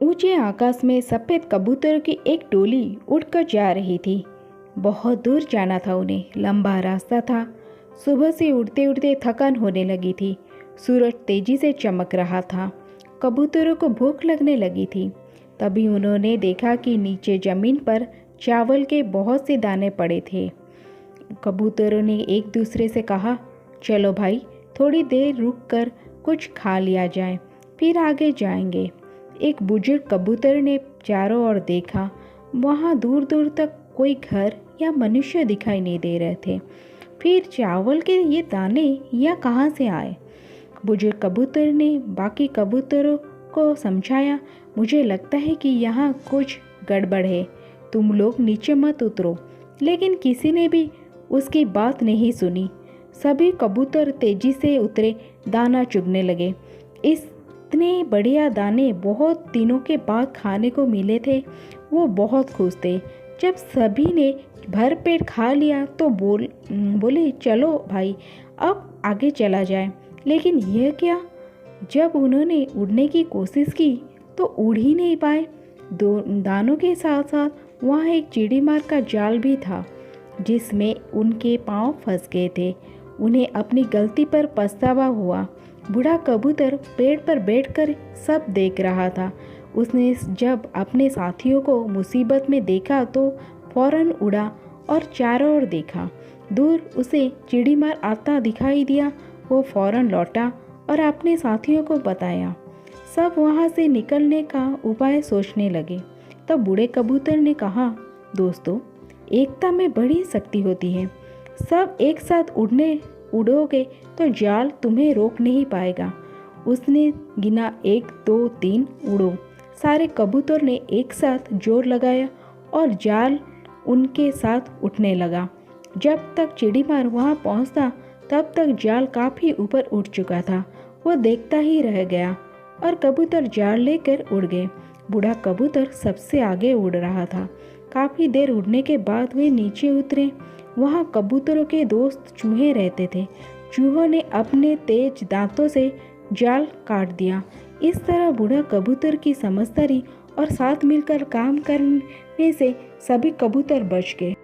ऊंचे आकाश में सफ़ेद कबूतरों की एक टोली उड़कर जा रही थी। बहुत दूर जाना था उन्हें, लंबा रास्ता था। सुबह से उड़ते उड़ते थकान होने लगी थी। सूरज तेजी से चमक रहा था। कबूतरों को भूख लगने लगी थी। तभी उन्होंने देखा कि नीचे ज़मीन पर चावल के बहुत से दाने पड़े थे। कबूतरों ने एक दूसरे से कहा, चलो भाई, थोड़ी देर रुक कर कुछ खा लिया जाए, फिर आगे जाएंगे। एक बुजुर्ग कबूतर ने चारों ओर देखा। वहाँ दूर दूर तक कोई घर या मनुष्य दिखाई नहीं दे रहे थे। फिर चावल के ये दाने यहाँ कहाँ से आए? बुजुर्ग कबूतर ने बाकी कबूतरों को समझाया, मुझे लगता है कि यहाँ कुछ गड़बड़ है, तुम लोग नीचे मत उतरो। लेकिन किसी ने भी उसकी बात नहीं सुनी। सभी कबूतर तेजी से उतरे, दाना चुगने लगे। इतने बढ़िया दाने बहुत दिनों के बाद खाने को मिले थे। वो बहुत खुश थे। जब सभी ने भर पेट खा लिया तो बोले, चलो भाई, अब आगे चला जाए। लेकिन यह क्या? जब उन्होंने उड़ने की कोशिश की तो उड़ ही नहीं पाए। दानों के साथ साथ वहाँ एक चिड़ीमार का जाल भी था, जिसमें उनके पांव फंस गए थे। उन्हें अपनी गलती पर पछतावा हुआ। बूढ़ा कबूतर पेड़ पर बैठकर सब देख रहा था। उसने जब अपने साथियों को मुसीबत में देखा तो फौरन उड़ा और चारों ओर देखा। दूर उसे चिड़ीमार आता दिखाई दिया। वो फौरन लौटा और अपने साथियों को बताया। सब वहाँ से निकलने का उपाय सोचने लगे। तब बूढ़े कबूतर ने कहा, दोस्तों, एकता में बड़ी शक्ति होती है। सब एक साथ उड़ोगे तो जाल तुम्हें रोक नहीं पाएगा। उसने गिना, 1 2 3 उड़ो। सारे कबूतर ने एक साथ जोर लगाया और जाल उनके साथ उठने लगा। जब तक चिड़ीमार वहाँ पहुँचता तब तक जाल काफ़ी ऊपर उठ चुका था। वो देखता ही रह गया और कबूतर जाल लेकर उड़ गए। बूढ़ा कबूतर सबसे आगे उड़ रहा था। काफ़ी देर उड़ने के बाद वे नीचे उतरे। वहाँ कबूतरों के दोस्त चूहे रहते थे। चूहों ने अपने तेज दांतों से जाल काट दिया। इस तरह बूढ़ा कबूतर की समझदारी और साथ मिलकर काम करने से सभी कबूतर बच गए।